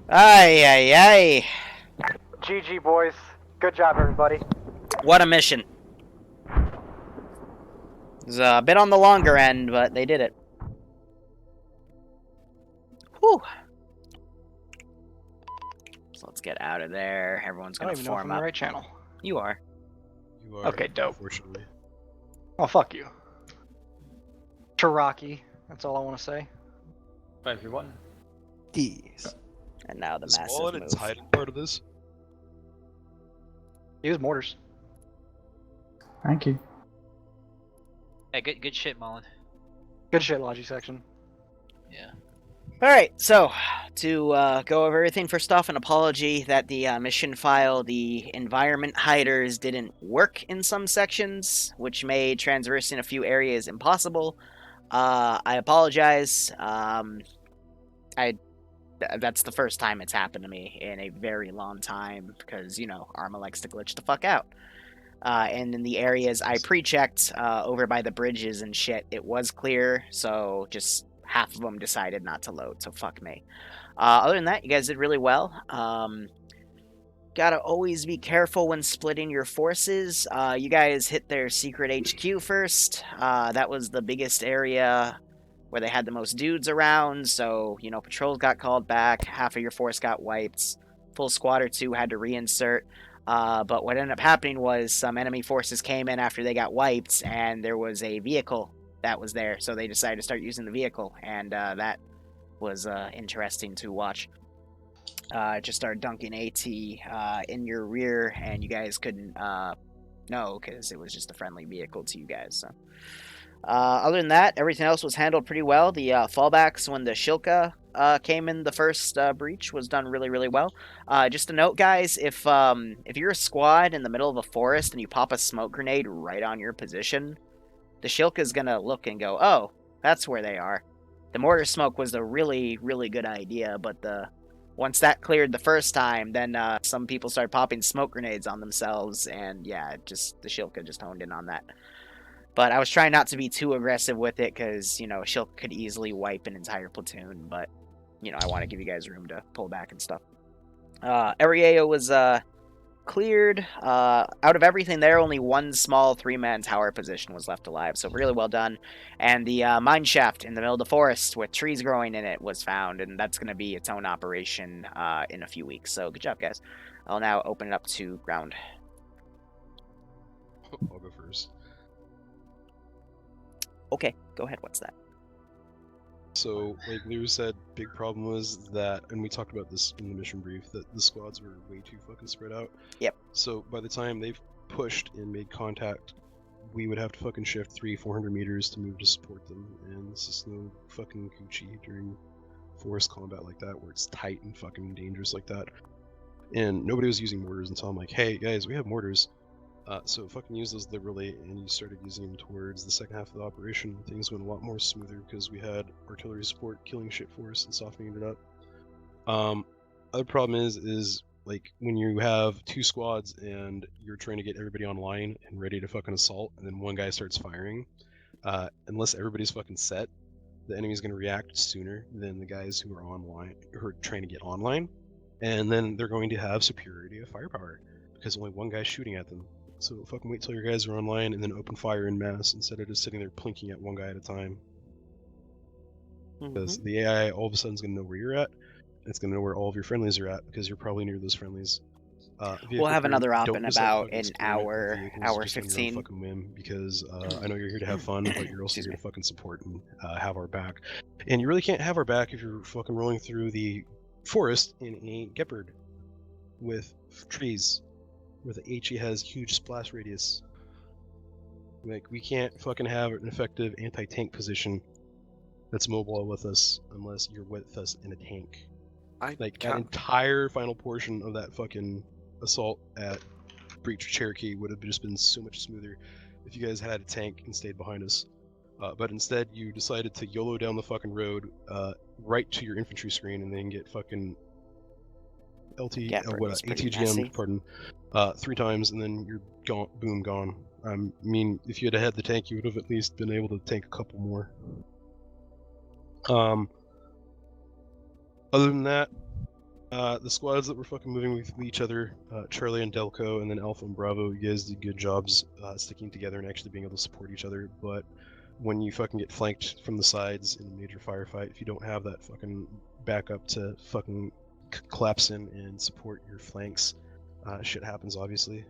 Ay, ay, ay. GG, boys. Good job, everybody. What a mission. It was a bit on the longer end, but they did it. Whew. So let's get out of there. Everyone's gonna form up. I don't even know if I'm on the right channel. You are. You are. Okay, dope. Unfortunately. Oh, fuck you. Cherokee. That's all I want to say. 5v1. These. And now the massive Squad move. and Titan part of this. Use mortars. Thank you. Hey, good shit, Mullen. Good shit, Logi section. Yeah. Alright, so, to go over everything, first off, an apology that the mission file, the environment hiders didn't work in some sections, which made traversing a few areas impossible. I apologize. That's the first time it's happened to me in a very long time, because, you know, Arma likes to glitch the fuck out. And in the areas I pre-checked, over by the bridges and shit, it was clear, so just half of them decided not to load, so fuck me. Other than that, you guys did really well. Gotta always be careful when splitting your forces. You guys hit their secret HQ first. That was the biggest area where they had the most dudes around, so, you know, patrols got called back, half of your force got wiped, full squad or two had to reinsert. But what ended up happening was some enemy forces came in after they got wiped, and there was a vehicle that was there, so they decided to start using the vehicle, and that was interesting to watch. Just started dunking AT in your rear, and you guys couldn't know, because it was just a friendly vehicle to you guys, so. Other than that, everything else was handled pretty well. The fallbacks when the Shilka came in the first breach was done really, really well. Just a note, guys, if you're a squad in the middle of a forest and you pop a smoke grenade right on your position, the Shilka's gonna look and go, oh, that's where they are. The mortar smoke was a really, really good idea, but once that cleared the first time, then some people started popping smoke grenades on themselves, and yeah, the Shilka just honed in on that. But I was trying not to be too aggressive with it, because, you know, a Shilka could easily wipe an entire platoon, but, you know, I want to give you guys room to pull back and stuff. Area was cleared. Out of everything there, only one small 3-man tower position was left alive, so really well done. And the mine shaft in the middle of the forest with trees growing in it was found, and that's going to be its own operation in a few weeks, so good job, guys. I'll now open it up to ground. I'll go first. Okay, go ahead, what's that? So, like Liru said, big problem was that, and we talked about this in the mission brief, that the squads were way too fucking spread out. Yep. So by the time they've pushed and made contact, we would have to fucking shift 300-400 meters to move to support them, and this is no fucking coochie during forest combat like that, where it's tight and fucking dangerous like that. And nobody was using mortars until I'm like, hey guys, we have mortars. So fucking use those liberally, and you started using them towards the second half of the operation. Things went a lot more smoother because we had artillery support killing shit for us and softening it up. Other problem is like when you have two squads and you're trying to get everybody online and ready to fucking assault, and then one guy starts firing. Unless everybody's fucking set, the enemy's gonna react sooner than the guys who are online, who are trying to get online, and then they're going to have superiority of firepower because only one guy's shooting at them. So fucking wait till your guys are online and then open fire en masse instead of just sitting there plinking at one guy at a time. Because the AI all of a sudden is going to know where you're at, it's going to know where all of your friendlies are at, because you're probably near those friendlies. We'll have another op don't in just, about fucking an experiment with hour, vehicles hour just on your own 15. fucking whim, because I know you're here to have fun, but you're also here to fucking support and have our back. And you really can't have our back if you're fucking rolling through the forest in a Gepard with trees, where the HE has huge splash radius. Like, we can't fucking have an effective anti-tank position that's mobile with us unless you're with us in a tank. Like, that entire final portion of that fucking assault at Breach Cherokee would have just been so much smoother if you guys had a tank and stayed behind us. But instead, you decided to YOLO down the fucking road right to your infantry screen and then get fucking ATGM, pardon, 3 times, and then you're gone, boom, gone. I mean, if you had the tank, you would have at least been able to tank a couple more. Other than that, the squads that were fucking moving with each other, Charlie and Delco, and then Alpha and Bravo, you guys did good jobs sticking together and actually being able to support each other, but when you fucking get flanked from the sides in a major firefight, if you don't have that fucking backup to fucking collapse in and support your flanks, shit happens, obviously.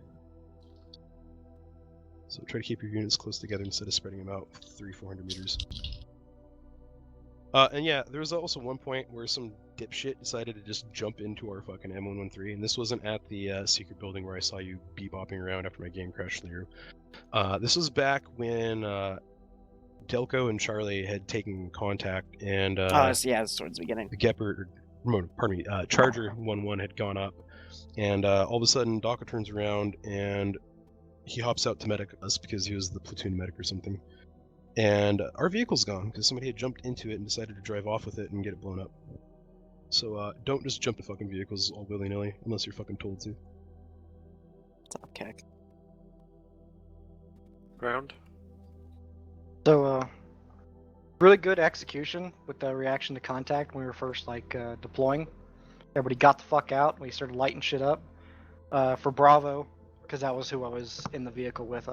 So try to keep your units close together instead of spreading them out 300-400 meters. And yeah, there was also one point where some dipshit decided to just jump into our fucking M113, and this wasn't at the secret building where I saw you bebopping around after my game crashed through. This was back when Delco and Charlie had taken contact, and yeah, it's towards the beginning. The Gepard, pardon me, Charger 1-1 had gone up, and all of a sudden Daka turns around and he hops out to medic us because he was the platoon medic or something. And our vehicle's gone because somebody had jumped into it and decided to drive off with it and get it blown up. So don't just jump to fucking vehicles all willy-nilly unless you're fucking told to. What's up, Keck? Ground. So, really good execution with the reaction to contact when we were first, deploying. Everybody got the fuck out. We started lighting shit up. For Bravo, because that was who I was in the vehicle with,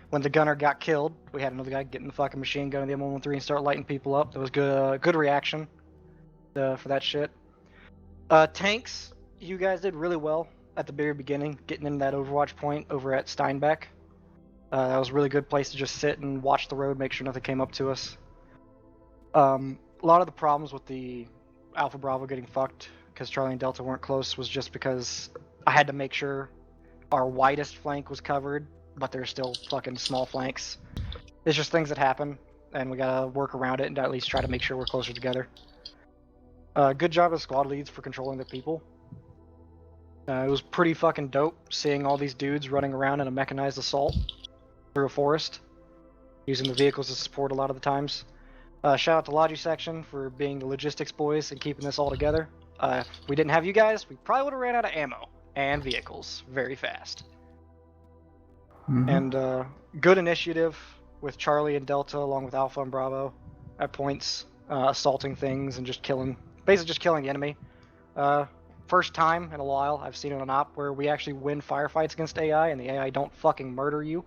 when the gunner got killed, we had another guy get in the fucking machine gun in the M113 and start lighting people up. That was good, good reaction for that shit. Tanks, you guys did really well at the very beginning, getting into that Overwatch point over at Steinbeck. That was a really good place to just sit and watch the road, make sure nothing came up to us. A lot of the problems with the Alpha Bravo getting fucked because Charlie and Delta weren't close was just because I had to make sure our widest flank was covered, but there's still fucking small flanks. It's just things that happen, and we gotta work around it and at least try to make sure we're closer together. Good job of squad leads for controlling the people. It was pretty fucking dope seeing all these dudes running around in a mechanized assault through a forest, using the vehicles to support a lot of the times. Shout out to Logi Section for being the logistics boys and keeping this all together. If we didn't have you guys, we probably would have ran out of ammo and vehicles very fast. And good initiative with Charlie and Delta along with Alpha and Bravo at points, assaulting things and just basically just killing the enemy. First time in a while I've seen an op where we actually win firefights against AI and the AI don't fucking murder you.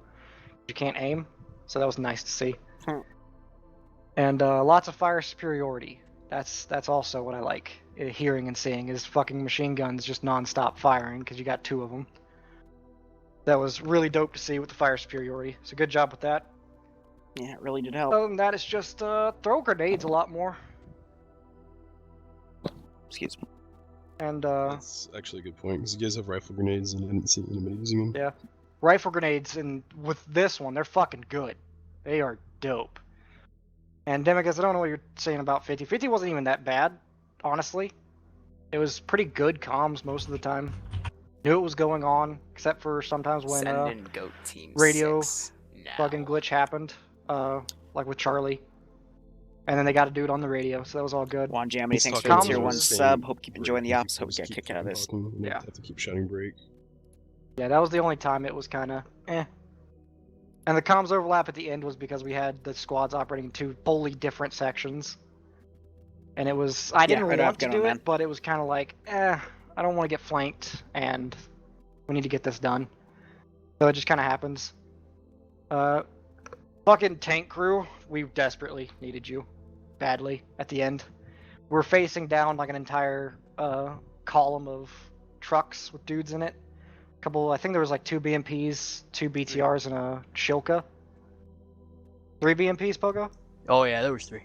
You can't aim, so that was nice to see. And lots of fire superiority. That's also what I like hearing and seeing is fucking machine guns just non-stop firing because you got 2 of them. That was really dope to see with the fire superiority. So good job with that. Yeah, it really did help. Other than that, it's just throw grenades a lot more. Excuse me. And that's actually a good point because you guys have rifle grenades and I didn't see anybody using them. Yeah, rifle grenades, and with this one, they're fucking good. They are dope. And Demigus, I don't know what you're saying about 50. 50 wasn't even that bad, honestly. It was pretty good comms most of the time. Knew it was going on, except for sometimes when radio fucking glitch happened, like with Charlie. And then they got to do it on the radio, so that was all good. Juan Jammy, thanks for the tier 1 sub. Hope you keep enjoying the ops. Hope we get kicked out of this. Yeah. Have to keep shouting break. Yeah, that was the only time it was kind of eh. And the comms overlap at the end was because we had the squads operating in 2 wholly different sections. And it was, I didn't want to do it, but it was kind of like, I don't want to get flanked, and we need to get this done. So it just kind of happens. Fucking tank crew, we desperately needed you. Badly, at the end. We're facing down like an entire column of trucks with dudes in it. I think there was like 2 BMPs, 2 BTRs, and a Shilka. 3 BMPs, Pogo? Oh yeah, there was 3.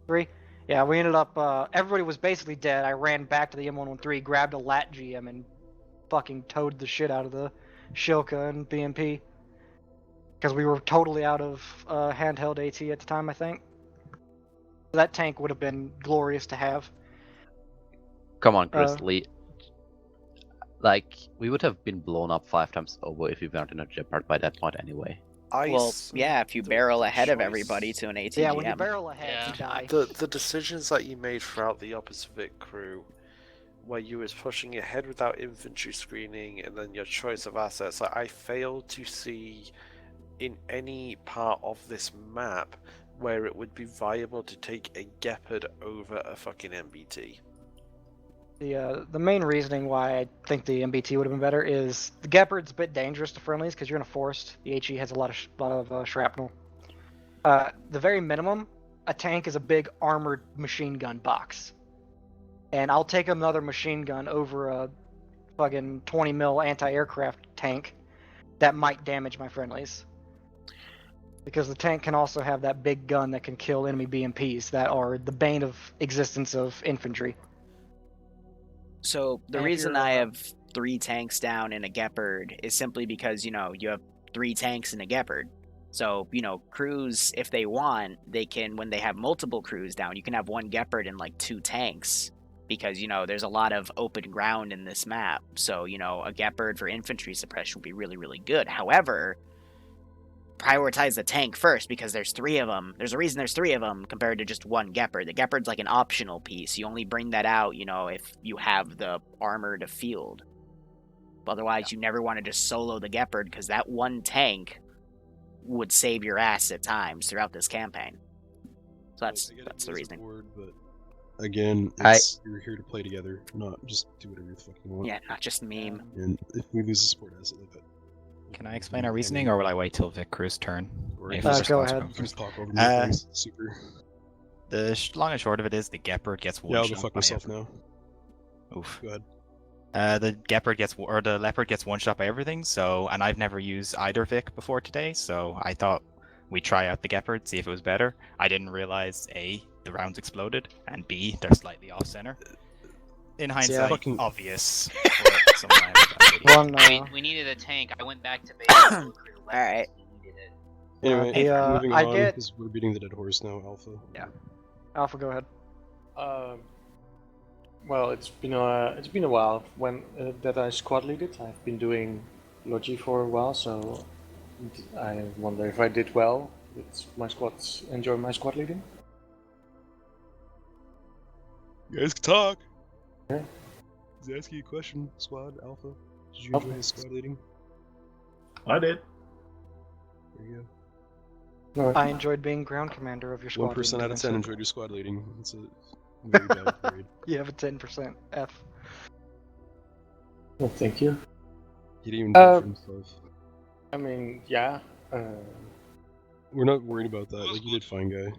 3? Yeah, we ended up, everybody was basically dead. I ran back to the M113, grabbed a LAT GM, and fucking towed the shit out of the Shilka and BMP. Because we were totally out of handheld AT at the time, I think. That tank would have been glorious to have. Come on, Chris Lee. Like, we would have been blown up 5 times over if we weren't in a Jeopard by that point anyway. Well, yeah, if you barrel ahead of everybody to an ATGM. Yeah, when you barrel ahead, you die. The decisions that you made throughout the opposite crew, where you was pushing ahead without infantry screening, and then your choice of assets, like, I failed to see in any part of this map where it would be viable to take a Gepard over a fucking MBT. The main reasoning why I think the MBT would have been better is the Gepard's a bit dangerous to friendlies because you're in a forest. The HE has a lot of shrapnel. The very minimum, a tank is a big armored machine gun box. And I'll take another machine gun over a fucking 20 mil anti-aircraft tank that might damage my friendlies. Because the tank can also have that big gun that can kill enemy BMPs that are the bane of existence of infantry. So the reason I have 3 tanks down in a Gepard is simply because, you know, you have 3 tanks in a Gepard. So, you know, crews, if they want, they can, when they have multiple crews down, you can have 1 Gepard and like 2 tanks. Because, you know, there's a lot of open ground in this map. So, you know, a Gepard for infantry suppression would be really, really good. However, prioritize the tank first because there's 3 of them. There's a reason there's 3 of them compared to just 1 Gepard. The Gepard's like an optional piece. You only bring that out, you know, if you have the armor to field. Otherwise, you never want to just solo the Gepard because that 1 tank would save your ass at times throughout this campaign. So that's the reasoning. But again, you're here to play together, not just do whatever you fucking want. Yeah, not just meme. And if we lose a support asset like that. Can I explain our reasoning, or will I wait till Vic Crew's turn? Go ahead. Just talk over me, please. Super. The long and short of it is the Gepard gets one. Yeah, I'll go fuck myself now. Oof. Go ahead. The Leopard gets one shot by everything. So, and I've never used either Vic before today, so I thought we'd try out the Gepard, see if it was better. I didn't realize A, the rounds exploded, and B, they're slightly off center. In hindsight, obvious. We needed a tank. I went back to base. Alright. Anyway, moving on, because we're beating the dead horse now, Alpha. Yeah. Alpha, go ahead. Well, it's been a while when that I squad leaded. I've been doing Logi for a while, so I wonder if I did well with my squads. Enjoy my squad leading. You guys can talk. Yeah. He's asking you a question, Squad Alpha. Did you enjoy his squad leading? I did. There you go. I enjoyed being ground commander of your squad. 1% out of 10 enjoyed your squad leading. It's a very bad grade. You have a 10% F. Well, thank you. He didn't even do for himself. I mean, yeah. We're not worried about that. Like, you did fine, guy.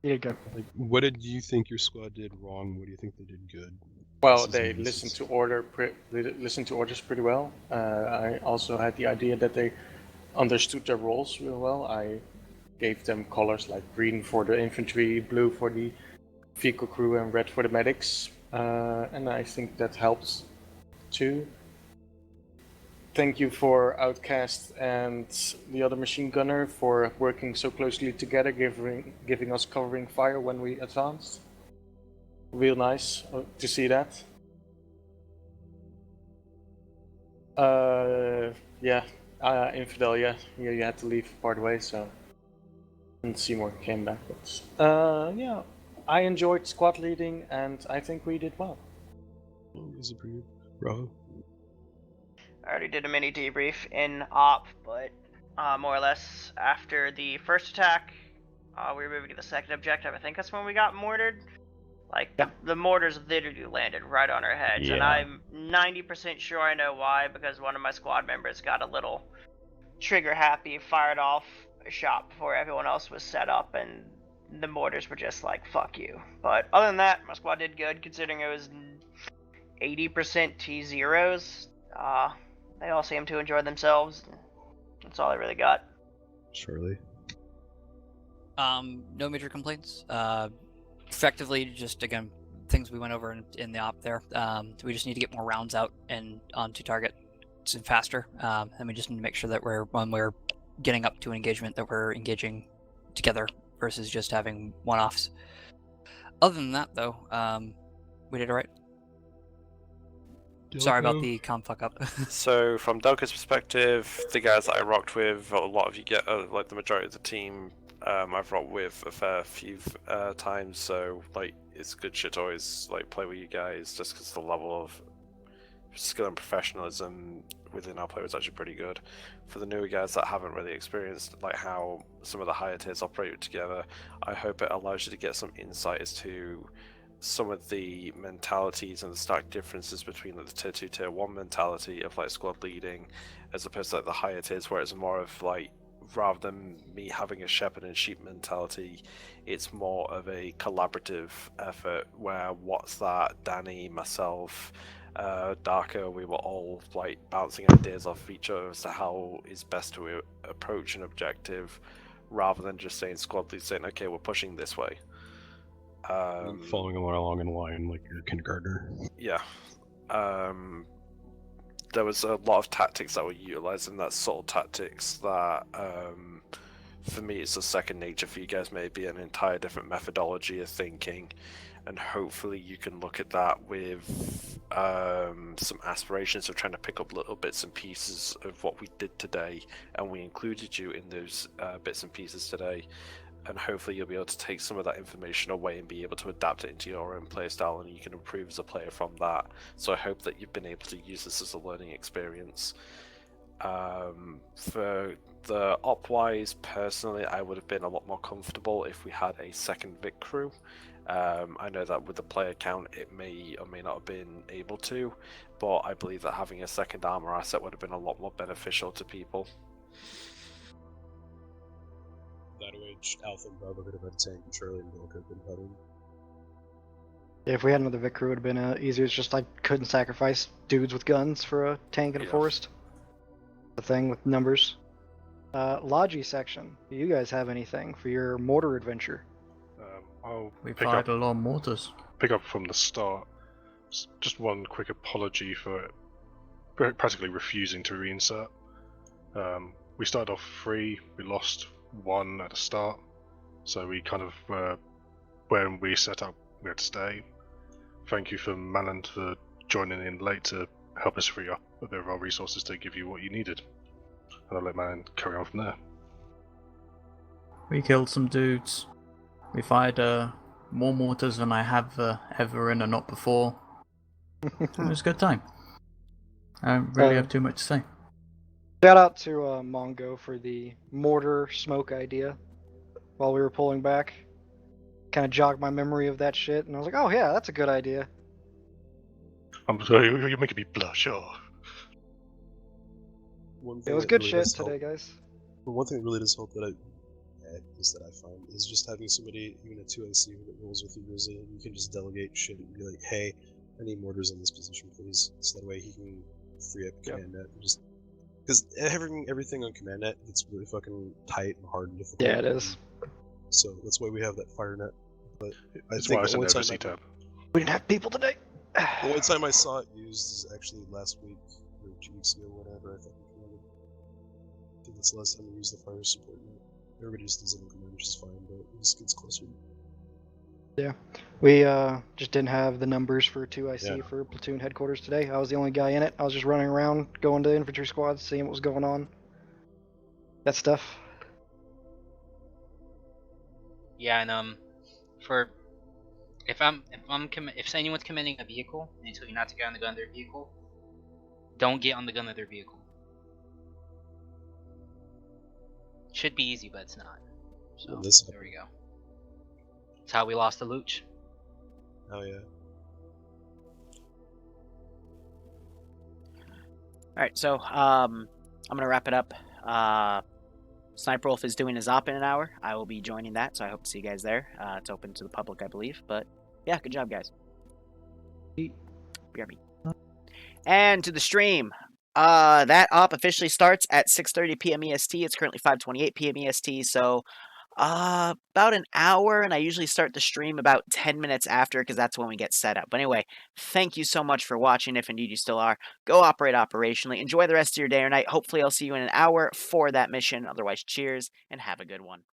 You did good. Like, what did you think your squad did wrong? What do you think they did good? Well, they listened to orders pretty well. I also had the idea that they understood their roles real well. I gave them colors like green for the infantry, blue for the vehicle crew, and red for the medics. And I think that helped too. Thank you for Outcast and the other machine gunner for working so closely together, giving us covering fire when we advanced. Real nice to see that. Infidel, yeah, you had to leave part way, so. And Seymour came back, but yeah, I enjoyed squad leading, and I think we did well. Is it pretty good? Bravo. I already did a mini debrief in op, but more or less after the first attack, we were moving to the second objective. I think that's when we got mortared. Like, the mortars literally landed right on our heads, and I'm 90% sure I know why, because one of my squad members got a little trigger happy, fired off a shot before everyone else was set up, and the mortars were just like, fuck you. But other than that, my squad did good, considering it was 80% T0s. They all seem to enjoy themselves. That's all I really got. Surely. No major complaints. Effectively, just again, things we went over in the op there. We just need to get more rounds out and onto target faster. And we just need to make sure that when we're getting up to an engagement, that we're engaging together versus just having one-offs. Other than that, though, we did all right. Sorry about the comm fuck up. So, from Delco's perspective, the guys that I rocked with, a lot of you get, like the majority of the team, I've rocked with a fair few times. So, like, it's good shit to always like play with you guys, just because the level of skill and professionalism within our player is actually pretty good. For the newer guys that haven't really experienced like how some of the higher tiers operate together, I hope it allows you to get some insight as to some of the mentalities and the stark differences between like the tier 2, tier 1 mentality of like squad leading, as opposed to like the higher tiers where it's more of like, rather than me having a shepherd and sheep mentality, it's more of a collaborative effort where what's that, Danny, myself, Darko, we were all like bouncing ideas off each other as to how is best to approach an objective, rather than just saying squad lead saying, okay, we're pushing this way. Following along in line like your kindergartner. Yeah. There was a lot of tactics that were utilized, and that's subtle tactics that for me it's a second nature. For you guys may be an entire different methodology of thinking, and hopefully you can look at that with some aspirations of trying to pick up little bits and pieces of what we did today, and we included you in those bits and pieces today, and hopefully you'll be able to take some of that information away and be able to adapt it into your own playstyle, and you can improve as a player from that. So I hope that you've been able to use this as a learning experience. For the op-wise, personally, I would have been a lot more comfortable if we had a second Vic crew. I know that with the player count it may or may not have been able to, but I believe that having a second armor asset would have been a lot more beneficial to people. That which Alpha and Bravo could have had tank and Charlie and Bill could have been putting. Yeah, if we had another Vic crew, it would have been easier. It's just I couldn't sacrifice dudes with guns for a tank in a forest. The thing with numbers. Logi section. Do you guys have anything for your mortar adventure? We fired a lot of mortars. Pick up from the start. Just one quick apology for practically refusing to reinsert. We started off 3, we lost 1 at the start, so we kind of, when we set up, we had to stay. Thank you for Malan for joining in late to help us free up a bit of our resources to give you what you needed. And I'll let Malan carry on from there. We killed some dudes. We fired more mortars than I have ever in a not before. It was a good time. I don't really have too much to say. Shout out to Mongo for the mortar smoke idea while we were pulling back. Kind of jogged my memory of that shit, and I was like, oh yeah, that's a good idea. I'm sorry, you're making me blush, oh. It was good shit today, guys. But one thing that really does help that I find is just having somebody, even a 2IC that rolls with you, you can just delegate shit and be like, hey, I need mortars in this position, please. So that way he can free up command net and just. Because everything on command net gets really fucking tight and hard and difficult. Yeah, it is. So that's why we have that fire net. But that's why I sent over C-Tab. We didn't have people today. The only time I saw it used is actually last week, or 2 weeks ago, whatever. I think that's the last time we used the fire support net. Everybody just does it in command, which is fine, but it just gets closer. Yeah, we just didn't have the numbers for 2IC for platoon headquarters today. I was the only guy in it. I was just running around, going to infantry squads, seeing what was going on. That stuff. Yeah, and if anyone's committing a vehicle and they tell you not to get on the gun of their vehicle, don't get on the gun of their vehicle. Should be easy, but it's not. So there we go. That's how we lost the Luch. Oh yeah. Alright, so I'm gonna wrap it up. Sniper Wolf is doing his op in an hour. I will be joining that, so I hope to see you guys there. It's open to the public, I believe. But yeah, good job, guys. BRB. And to the stream. That op officially starts at 6:30 p.m. EST. It's currently 5:28 p.m. EST, so about an hour, and I usually start the stream about 10 minutes after because that's when we get set up. But anyway, thank you so much for watching, if indeed you still are. Go operate operationally. Enjoy the rest of your day or night. Hopefully I'll see you in an hour for that mission. Otherwise, cheers, and have a good one.